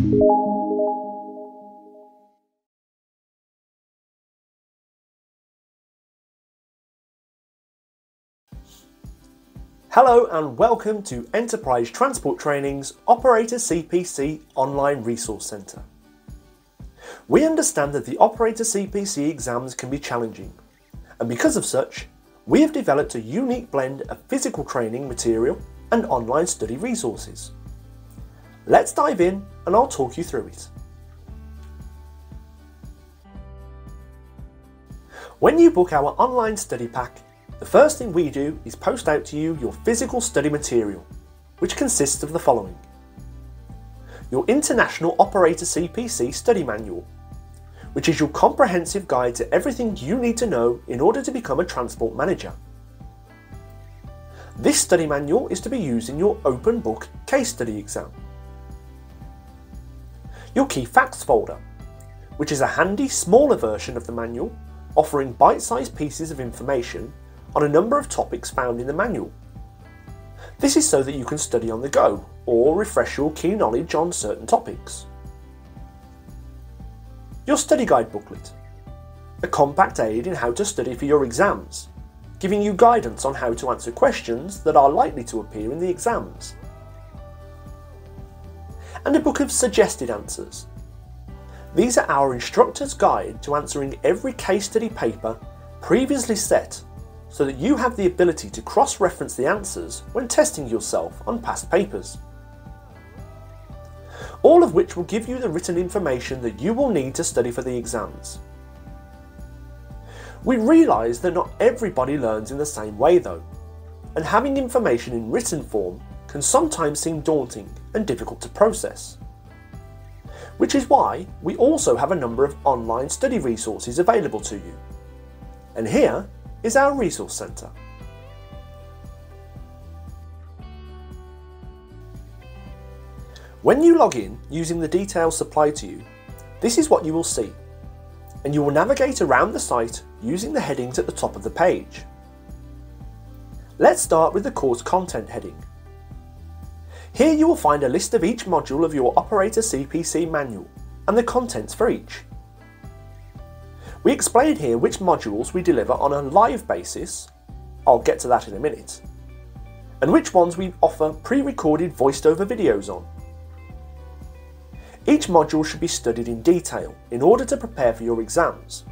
Hello and welcome to Enterprise Transport Training's Operator CPC Online Resource Centre. We understand that the Operator CPC exams can be challenging, and because of such, we have developed a unique blend of physical training material and online study resources. Let's dive in and I'll talk you through it. When you book our online study pack, the first thing we do is post out to you your physical study material, which consists of the following: your International Operator CPC Study Manual, which is your comprehensive guide to everything you need to know in order to become a transport manager. This study manual is to be used in your open book case study exam. Your Key Facts folder, which is a handy smaller version of the manual offering bite-sized pieces of information on a number of topics found in the manual. This is so that you can study on the go or refresh your key knowledge on certain topics. Your study guide booklet, a compact aid in how to study for your exams, giving you guidance on how to answer questions that are likely to appear in the exams. And a book of suggested answers. These are our instructor's guide to answering every case study paper previously set, so that you have the ability to cross-reference the answers when testing yourself on past papers. All of which will give you the written information that you will need to study for the exams. We realise that not everybody learns in the same way though, and having information in written form can sometimes seem daunting and difficult to process. Which is why we also have a number of online study resources available to you. And here is our resource centre. When you log in using the details supplied to you, this is what you will see, and you will navigate around the site using the headings at the top of the page. Let's start with the course content heading. Here you will find a list of each module of your Operator CPC manual and the contents for each. We explain here which modules we deliver on a live basis, I'll get to that in a minute, and which ones we offer pre-recorded voiced-over videos on. Each module should be studied in detail in order to prepare for your exams,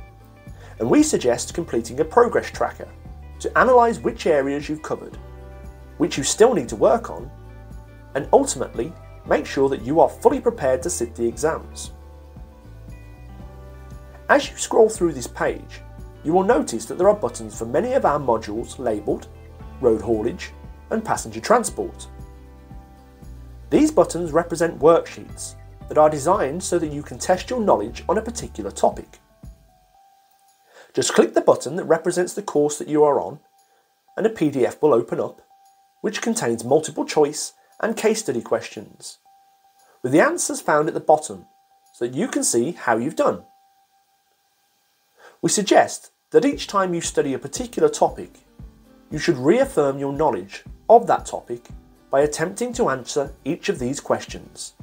and we suggest completing a progress tracker to analyse which areas you've covered, which you still need to work on, and ultimately make sure that you are fully prepared to sit the exams. As you scroll through this page, you will notice that there are buttons for many of our modules labelled Road Haulage and Passenger Transport. These buttons represent worksheets that are designed so that you can test your knowledge on a particular topic. Just click the button that represents the course that you are on, and a PDF will open up, which contains multiple choice and case study questions, with the answers found at the bottom so that you can see how you've done. We suggest that each time you study a particular topic, you should reaffirm your knowledge of that topic by attempting to answer each of these questions.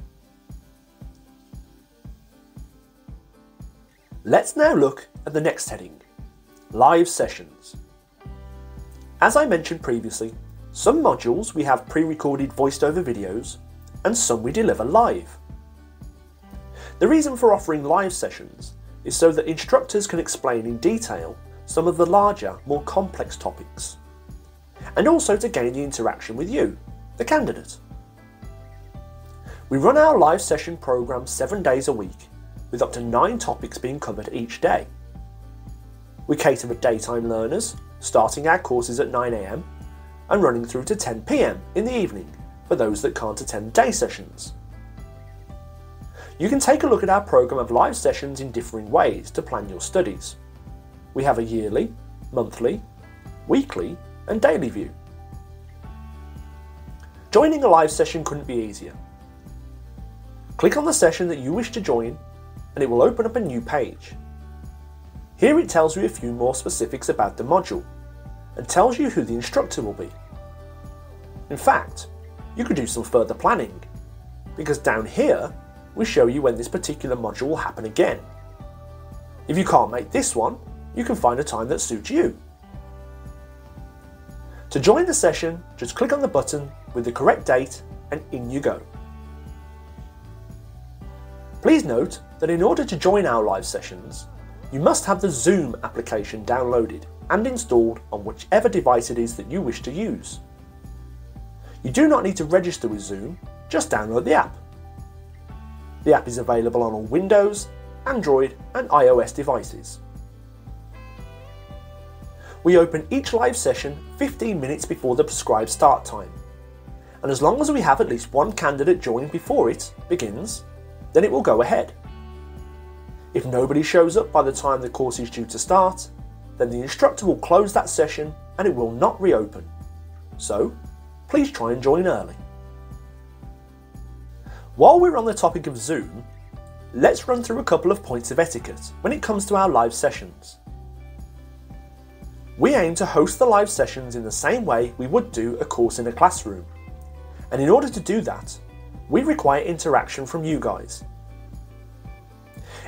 Let's now look at the next heading, Live Sessions. As I mentioned previously, some modules we have pre-recorded voiced-over videos, and some we deliver live. The reason for offering live sessions is so that instructors can explain in detail some of the larger, more complex topics, and also to gain the interaction with you, the candidate. We run our live session programme 7 days a week, with up to 9 topics being covered each day. We cater for daytime learners, starting our courses at 9 AM and running through to 10 PM in the evening for those that can't attend day sessions. You can take a look at our programme of live sessions in differing ways to plan your studies. We have a yearly, monthly, weekly and daily view. Joining a live session couldn't be easier. Click on the session that you wish to join and it will open up a new page. Here it tells you a few more specifics about the module and tells you who the instructor will be. In fact, you could do some further planning, because down here will show you when this particular module will happen again. If you can't make this one, you can find a time that suits you. To join the session, just click on the button with the correct date and in you go. Please note that in order to join our live sessions, you must have the Zoom application downloaded and installed on whichever device it is that you wish to use. You do not need to register with Zoom, just download the app. The app is available on all Windows, Android and iOS devices. We open each live session 15 minutes before the prescribed start time, and as long as we have at least one candidate join before it begins, then it will go ahead. If nobody shows up by the time the course is due to start, then the instructor will close that session and it will not reopen. So, please try and join early. While we're on the topic of Zoom, let's run through a couple of points of etiquette when it comes to our live sessions. We aim to host the live sessions in the same way we would do a course in a classroom, and in order to do that, we require interaction from you guys.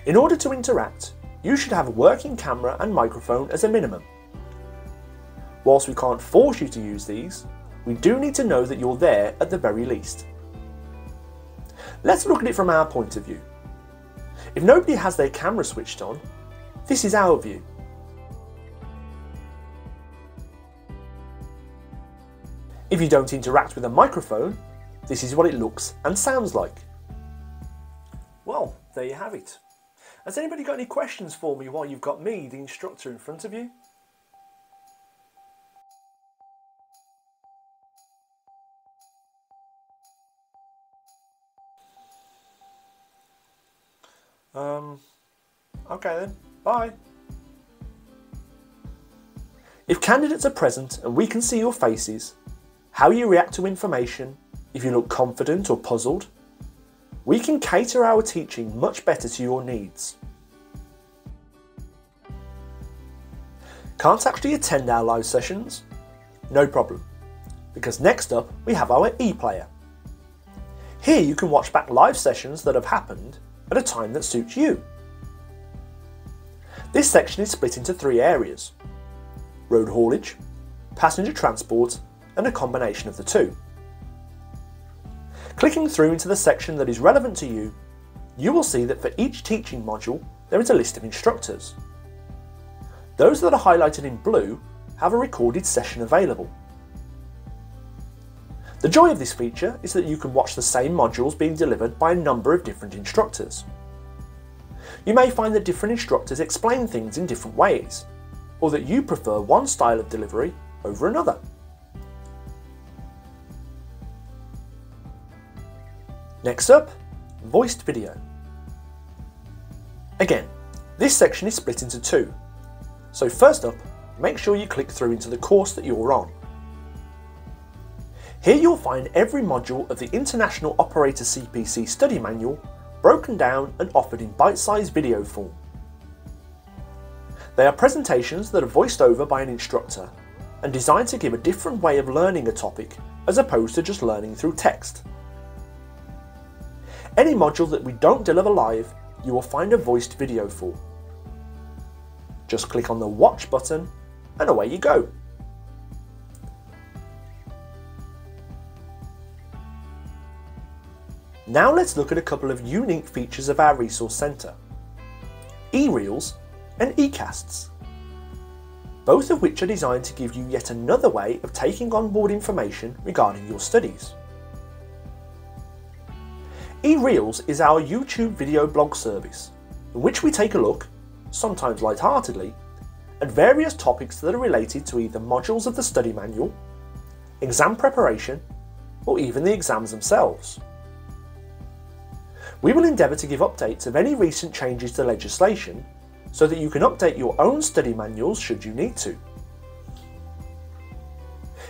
In order to interact, you should have a working camera and microphone as a minimum. Whilst we can't force you to use these, we do need to know that you're there at the very least. Let's look at it from our point of view. If nobody has their camera switched on, this is our view. If you don't interact with a microphone, this is what it looks and sounds like. Well, there you have it. Has anybody got any questions for me while you've got me, the instructor, in front of you? Okay then, bye. If candidates are present and we can see your faces, how you react to information, if you look confident or puzzled, we can cater our teaching much better to your needs. Can't actually attend our live sessions? No problem, because next up we have our ePlayer. Here you can watch back live sessions that have happened at a time that suits you. This section is split into 3 areas: road haulage, passenger transport and a combination of the two. Clicking through into the section that is relevant to you, you will see that for each teaching module there is a list of instructors. Those that are highlighted in blue have a recorded session available. The joy of this feature is that you can watch the same modules being delivered by a number of different instructors. You may find that different instructors explain things in different ways, or that you prefer one style of delivery over another. Next up, voiced video. Again, this section is split into 2. So first up, make sure you click through into the course that you're on. Here you'll find every module of the International Operator CPC study manual broken down and offered in bite-sized video form. They are presentations that are voiced over by an instructor and designed to give a different way of learning a topic as opposed to just learning through text. Any module that we don't deliver live, you will find a voiced video for. Just click on the Watch button and away you go. Now let's look at a couple of unique features of our resource centre: eReels and eCasts, both of which are designed to give you yet another way of taking on board information regarding your studies. eReels is our YouTube video blog service, in which we take a look, sometimes lightheartedly, at various topics that are related to either modules of the study manual, exam preparation, or even the exams themselves. We will endeavour to give updates of any recent changes to legislation so that you can update your own study manuals should you need to.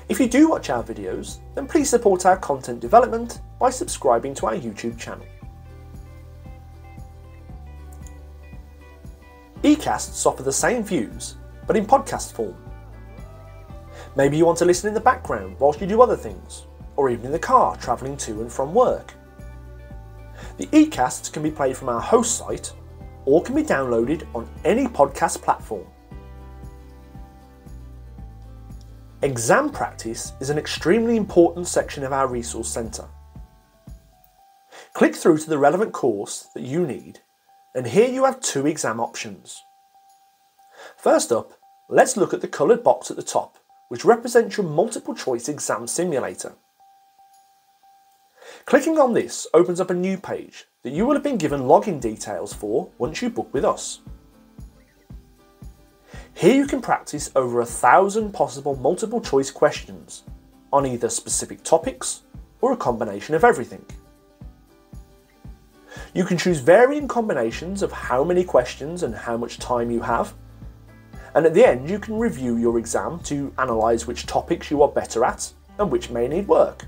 If you do watch our videos, then please support our content development by subscribing to our YouTube channel. eCasts offer the same views, but in podcast form. Maybe you want to listen in the background whilst you do other things, or even in the car travelling to and from work. The eCasts can be played from our host site or can be downloaded on any podcast platform. Exam practice is an extremely important section of our resource centre. Click through to the relevant course that you need, and here you have two exam options. First up, let's look at the coloured box at the top, which represents your multiple choice exam simulator. Clicking on this opens up a new page that you will have been given login details for once you book with us. Here you can practice over 1,000 possible multiple choice questions on either specific topics or a combination of everything. You can choose varying combinations of how many questions and how much time you have, and at the end you can review your exam to analyse which topics you are better at and which may need work.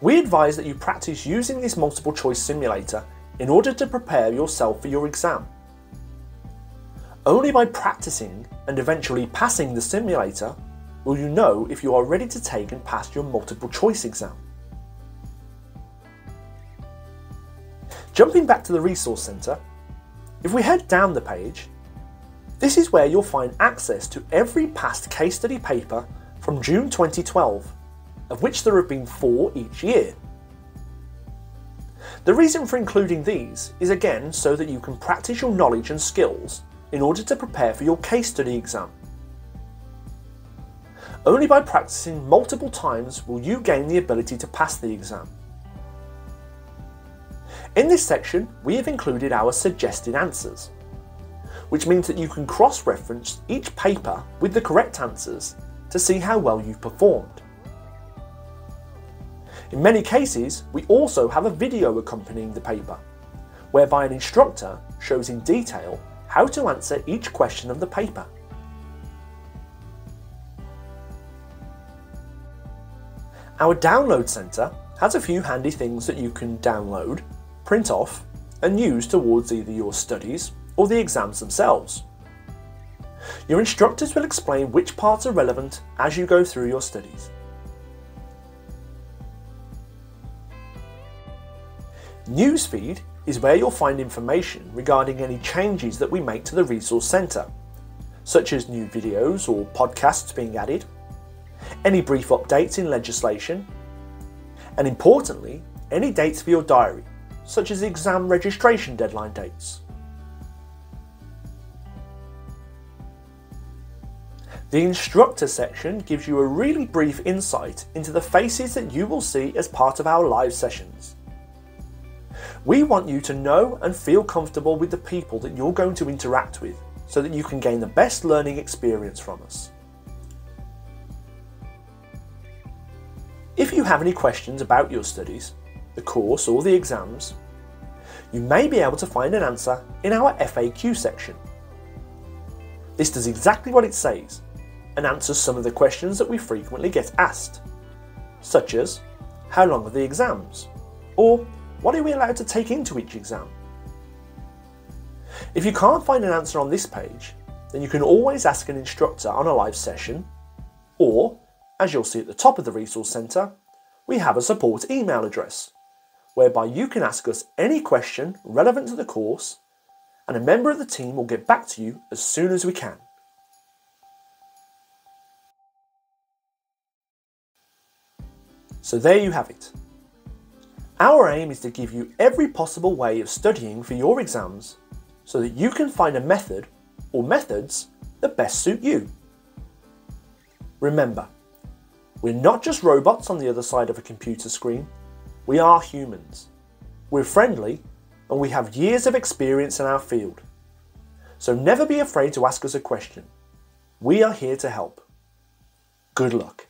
We advise that you practice using this multiple choice simulator in order to prepare yourself for your exam. Only by practicing and eventually passing the simulator will you know if you are ready to take and pass your multiple choice exam. Jumping back to the Resource Centre, if we head down the page, this is where you'll find access to every past case study paper from June 2012, of which there have been 4 each year. The reason for including these is again so that you can practice your knowledge and skills in order to prepare for your case study exam. Only by practicing multiple times will you gain the ability to pass the exam. In this section, we have included our suggested answers, which means that you can cross-reference each paper with the correct answers to see how well you've performed. In many cases, we also have a video accompanying the paper, whereby an instructor shows in detail how to answer each question of the paper. Our Download Centre has a few handy things that you can download, print off, and use towards either your studies or the exams themselves. Your instructors will explain which parts are relevant as you go through your studies. Newsfeed is where you'll find information regarding any changes that we make to the Resource Centre, such as new videos or podcasts being added, any brief updates in legislation, and importantly, any dates for your diary, such as exam registration deadline dates. The Instructor section gives you a really brief insight into the faces that you will see as part of our live sessions. We want you to know and feel comfortable with the people that you're going to interact with so that you can gain the best learning experience from us. If you have any questions about your studies, the course or the exams, you may be able to find an answer in our FAQ section. This does exactly what it says and answers some of the questions that we frequently get asked, such as how long are the exams, or what are we allowed to take into each exam? If you can't find an answer on this page, then you can always ask an instructor on a live session, or, as you'll see at the top of the Resource Centre, we have a support email address, whereby you can ask us any question relevant to the course, and a member of the team will get back to you as soon as we can. So there you have it. Our aim is to give you every possible way of studying for your exams so that you can find a method or methods that best suit you. Remember, we're not just robots on the other side of a computer screen, we are humans. We're friendly and we have years of experience in our field. So never be afraid to ask us a question. We are here to help. Good luck.